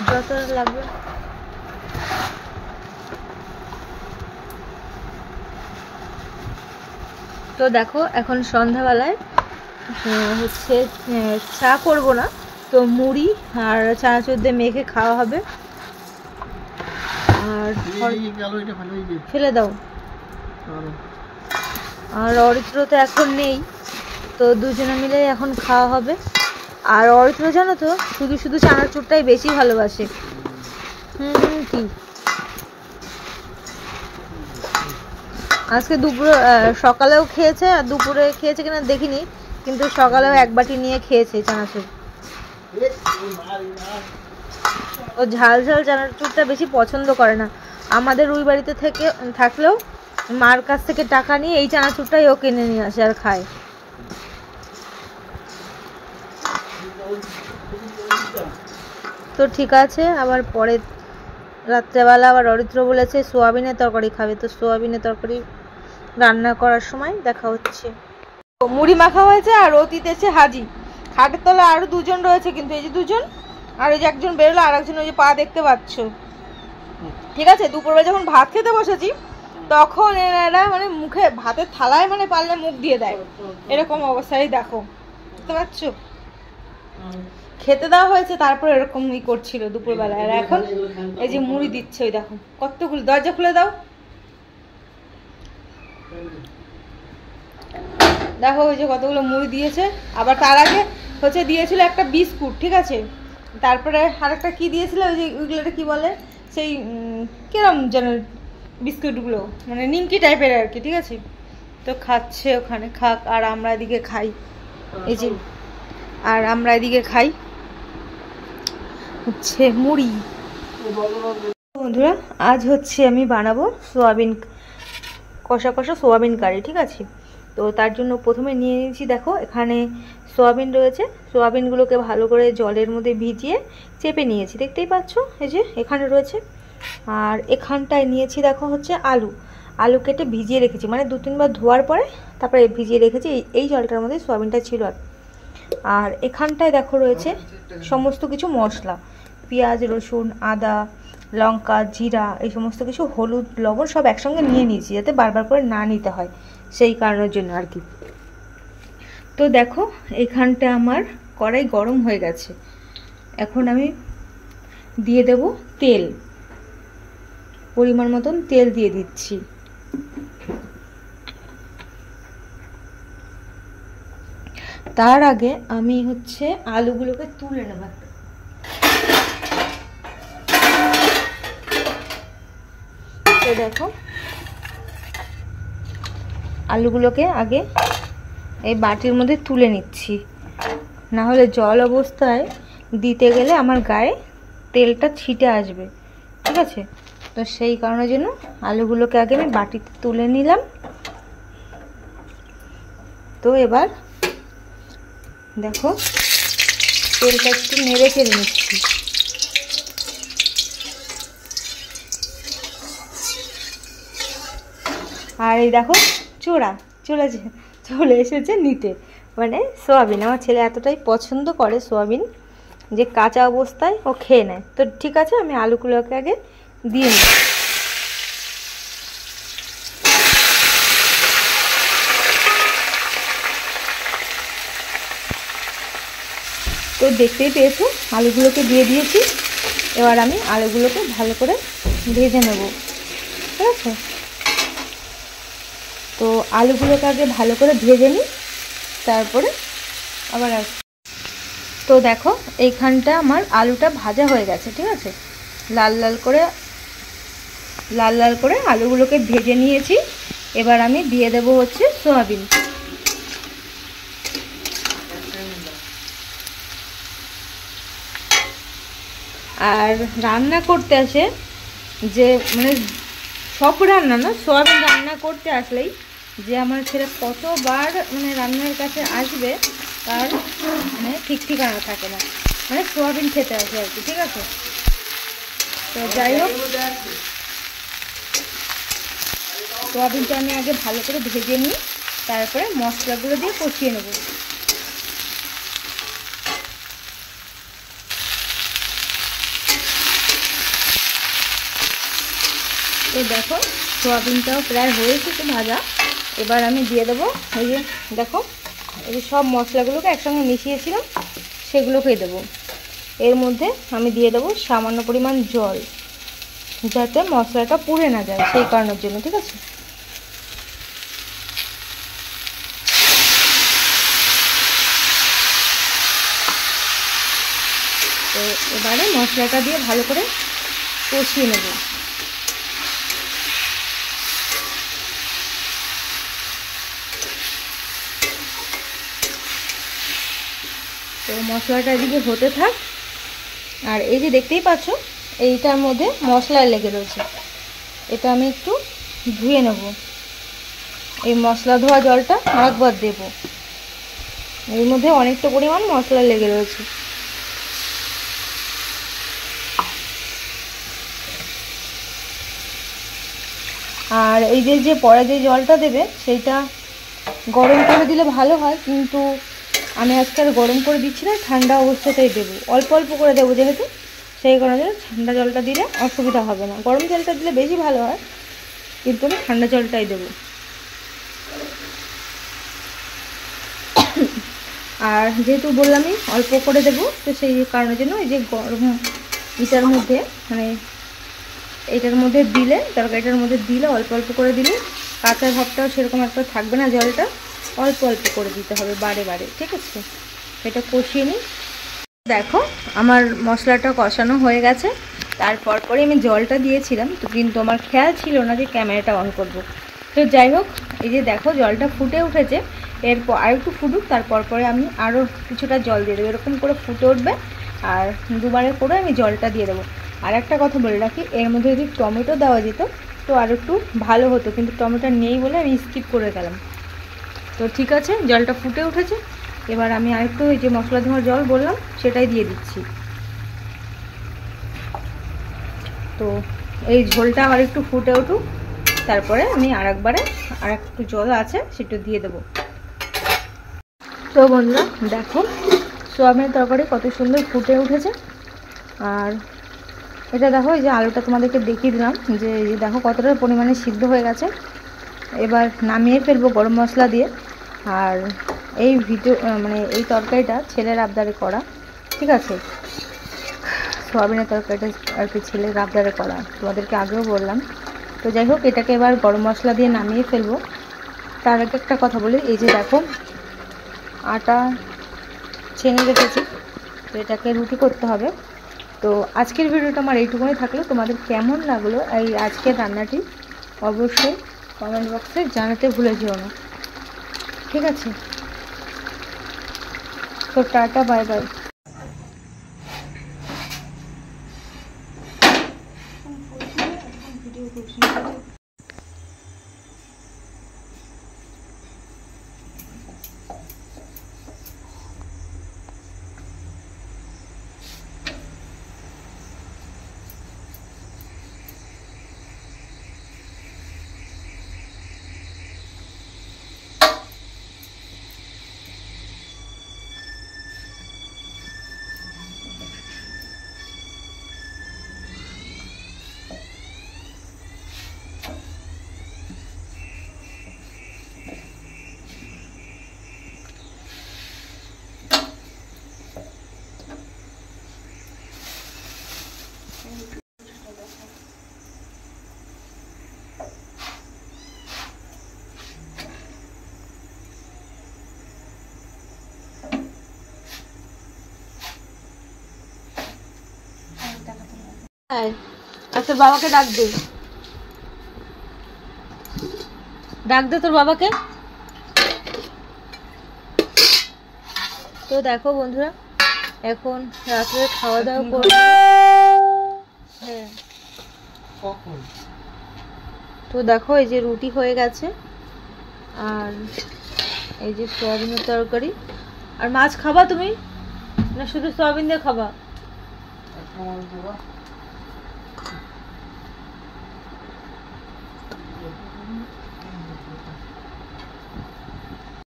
যতটা লাগবে। তো দেখো এখন সন্ধ্যাবেলায় হচ্ছে চা করব না, তো মুড়ি আর চানাচুর দিয়ে মেখে খাওয়া হবে। আর ফেলে দাও। আর অরিত্র তো এখন নেই, তো দুজনে মিলে এখন খাওয়া হবে। আর অরিত্র জানো তো শুধু শুধু চানাচুরটাই বেশি ভালোবাসে। কি আজকে দুপুরে সকালেও খেয়েছে, আর দুপুরে খেয়েছে কিনা দেখিনি, কিন্তু সকালেও এক বাটি নিয়ে খেয়েছে চানাচুর। ও ঝাল ঝাল চানাচুরটা বেশি পছন্দ করে না। আমাদের ওই বাড়িতে থেকে থাকলেও মার কাছ থেকে টাকা নিয়ে এই চানাচুরটাই ও কিনে নিয়ে আসে আর খায়। তো ঠিক আছে, আবার পরে রাত্রেবেলা আবার অরিত্র বলেছে সোয়াবিনের তরকারি খাবে, তো সোয়াবিনের তরকারি রান্না করার সময় দেখা হচ্ছে। মুড়ি মাখা হয়েছে আর অতীত এসে হাজি। খাটের তলা আরো দুজন রয়েছে, কিন্তু এই যে দুজন, আর ওই যে একজন বেরোলো, আর একজন ওই যে পা দেখতে পাচ্ছ। ঠিক আছে, দুপুরবেলা যখন ভাত খেতে বসেছি তখন এরা মানে মুখে ভাতের থালায় মানে পারলে মুখ দিয়ে দেয়, এরকম অবস্থায় দেখো, বুঝতে পারছো? খেতে দেওয়া হয়েছে তারপর এরকম করছিল দুপুরবেলা। আর এখন এই যে মুড়ি দিচ্ছে, ওই দেখো কতগুলো। দরজা খুলে দাও, দেখো ওই যে কতগুলো মুড়ি দিয়েছে। আবার তার আগে হচ্ছে দিয়েছিল একটা বিস্কুট, ঠিক আছে, তারপরে আরেকটা কি দিয়েছিল, ওই যে ওইগুলোটা কি বলে, সেই কিরম যেন বিস্কুটগুলো, মানে নিমকি টাইপের আর কি, ঠিক আছে। তো খাচ্ছে ওখানে, খাক, আর আমরা এদিকে খাই, এই যে, আর আমরা এদিকে খাই হচ্ছে মুড়ি। বন্ধুরা, আজ হচ্ছে আমি বানাবো সোয়াবিন কষা কষা সোয়াবিন কারি, ঠিক আছে। তো তার জন্য প্রথমে নিয়ে নিয়েছি, দেখো এখানে সোয়াবিন রয়েছে। সোয়াবিনগুলোকে ভালো করে জলের মধ্যে ভিজিয়ে চেপে নিয়েছি, দেখতেই পাচ্ছ, এই যে এখানে রয়েছে। আর এখানটায় নিয়েছি দেখো হচ্ছে আলু কেটে ভিজিয়ে রেখেছি, মানে 2-3 বার ধোয়ার পরে তারপরে ভিজিয়ে রেখেছি। এই জলটার মধ্যে সোয়াবিনটা ছিল। আর এখানটায় দেখো রয়েছে সমস্ত কিছু মশলা, পেঁয়াজ, রসুন, আদা, লঙ্কা, জিরা, এই সমস্ত কিছু, হলুদ, লবণ সব একসঙ্গে নিয়ে নিয়েছি, যাতে বারবার করে না নিতে হয়, সেই কারণের জন্য আর কি। তো দেখো এখানটা আমার কড়াই গরম হয়ে গেছে। এখন আমি দিয়ে দেব তেল, পরিমাণ মতন তেল দিয়ে দিচ্ছি। তার আগে আমি হচ্ছে আলুগুলোকে তুলে নেব। তো দেখো আলুগুলোকে আগে এই বাটির মধ্যে তুলে নিচ্ছি, না হলে জল অবস্থায় দিতে গেলে আমার গায়ে তেলটা ছিটে আসবে, ঠিক আছে। তো সেই কারণের জন্য আলুগুলোকে আগে আমি বাটিতে তুলে নিলাম। তো এবার দেখো তেলটা একটু নেড়ে চেড়ে নিচ্ছি। আর এই দেখো চলে এসেছে নিতে, মানে সোয়াবিন। আমার ছেলে এতটাই পছন্দ করে সোয়াবিন যে কাঁচা অবস্থায় ও খেয়ে নেয়। তো ঠিক আছে, আমি আলুগুলোকে আগে দিয়ে নিই। তো দেখতেই পেয়েছো আলুগুলোকে দিয়ে দিয়েছি। এবার আমি আলুগুলোকে ভালো করে ভেজে নেব, ঠিক আছে। তো আলুগুলোকে আগে ভালো করে ভেজে নিই, তারপরে আবার তো দেখো এইখানটা আমার আলুটা ভাজা হয়ে গেছে, ঠিক আছে। লাল লাল করে আলুগুলোকে ভেজে নিয়েছি। এবার আমি দিয়ে দেব হচ্ছে সয়াবিন। আর রান্না করতে আসে যে, মানে সব রান্না না, সয়াবিন রান্না করতে আসলেই যে আমার ছেলে কতবার মানে রান্নার কাছে আসবে তার মানে ঠিক ঠিকানা থাকে না, মানে সোয়াবিন খেতে আসে আর কি, ঠিক আছে। তো যাই হোক, সোয়াবিনটা আমি আগে ভালো করে ভেজে নিই, তারপরে মশলাগুলো দিয়ে কষিয়ে নেব। তো দেখো সোয়াবিনটাও প্রায় হয়ে এসেছে ভাজা। এবার আমি দিয়ে দেবো ওই যে দেখো এই যে সব মশলাগুলোকে একসঙ্গে মিশিয়েছিলাম সেগুলোকেই দেবো। এর মধ্যে আমি দিয়ে দেবো সামান্য পরিমাণ জল, যাতে মশলাটা পুড়ে না যায় সেই কারণের জন্য, ঠিক আছে। তো এবারে মশলাটা দিয়ে ভালো করে কষিয়ে নেব। তো মশলাটা এদিকে হতে থাক। আর এই যে দেখতেই পাচ্ছ এইটার মধ্যে মশলা লেগে রয়েছে, এটা আমি একটু ধুয়ে নেব। এই মশলা ধোয়া জলটা আরেকবার দেব, এর মধ্যে অনেকটা পরিমাণ মশলা লেগে রয়েছে। আর এই যে পরে যে জলটা দেবে সেইটা গরম করে দিলে ভালো হয়, কিন্তু আমি আজকে আর গরম করে দিচ্ছি না, ঠান্ডা অবস্থাতেই দেবো। অল্প অল্প করে দেবো যেহেতু, সেই কারণে ঠান্ডা জলটা দিলে অসুবিধা হবে না। গরম জলটা দিলে বেশি ভালো হয়, কিন্তু আমি ঠান্ডা জলটাই দেবো। আর যেহেতু বললামই অল্প করে দেবো, তো সেই কারণের জন্য এই যে গরম এটার মধ্যে মানে এটার মধ্যে দিলে, তরকারিটার মধ্যে দিলে অল্প অল্প করে দিলে কাঁচা ভাবটাও সেরকম একটা থাকবে না, জলটা অল্প অল্প করে দিতে হবে বারে বারে, ঠিক আছে। এটা কষিয়ে নিই। দেখো আমার মশলাটা কষানো হয়ে গেছে, তারপর পরে আমি জলটা দিয়েছিলাম, তো কিন্তু আমার খেয়াল ছিল না যে ক্যামেরাটা অন করব। তো যাই হোক, এই যে দেখো জলটা ফুটে উঠেছে, এরপর আর একটু ফুটুক, তারপর পরে আমি আরও কিছুটা জল দিয়ে দেবো। এরকম করে ফুটে উঠবে আর দুবারে করে আমি জলটা দিয়ে দেবো। আর একটা কথা বলে রাখি, এর মধ্যে যদি টমেটো দেওয়া যেত তো আর একটু ভালো হতো, কিন্তু টমেটো নেই বলে আমি স্কিপ করে গেলাম। তো ঠিক আছে, জলটা ফুটে উঠেছে, এবার আমি আরেকটু এই যে মশলা ধোয়ার জল বললাম সেটাই দিয়ে দিচ্ছি। তো এই ঝোলটা আবার একটু ফুটে উঠুক, তারপরে আমি আর একটু জল আছে সেটা দিয়ে দেবো। তো বন্ধুরা দেখো সোয়াবিনের তরকারি কত সুন্দর ফুটে উঠেছে। আর এটা দেখো এই যে আলুটা তোমাদেরকে দেখিয়ে দিলাম যে দেখো কতটা পরিমাণে সিদ্ধ হয়ে গেছে। এবার নামিয়ে ফেলবো গরম মশলা দিয়ে। আর এই মানে এই তরকারিটা ছেলের আবদারে করা, ঠিক আছে। সোয়াবিনের তরকারিটা আর কি ছেলের আবদারে করা, তোমাদেরকে আগেও বললাম। তো যাই হোক, এটাকে এবার গরম মশলা দিয়ে নামিয়ে ফেলবো। তার আগে একটা কথা বলি, এই যে দেখো আটা ছেনে রেখেছি, তো এটাকে রুটি করতে হবে। তো আজকের ভিডিওটা আমার এইটুকুনি থাকলো। তোমাদের কেমন লাগলো এই আজকের রান্নাটি অবশ্যই কমেন্ট বক্সে জানাতে ভুলে যেও না, ঠিক আছে। তো টাটা, বাই বাই। আর তোর বাবাকে ডাক দে, ডাক দে তোর বাবাকে। তো দেখো বন্ধুরা এখন রাত্রে খাওয়া দাওয়া করবো। হ্যাঁ তো দেখো এই যে রুটি হয়ে গেছে, আর এই যে সয়াবিনের তরকারি। আর মাছ খাবা তুমি না শুধু সয়াবিন দিয়ে খাবা?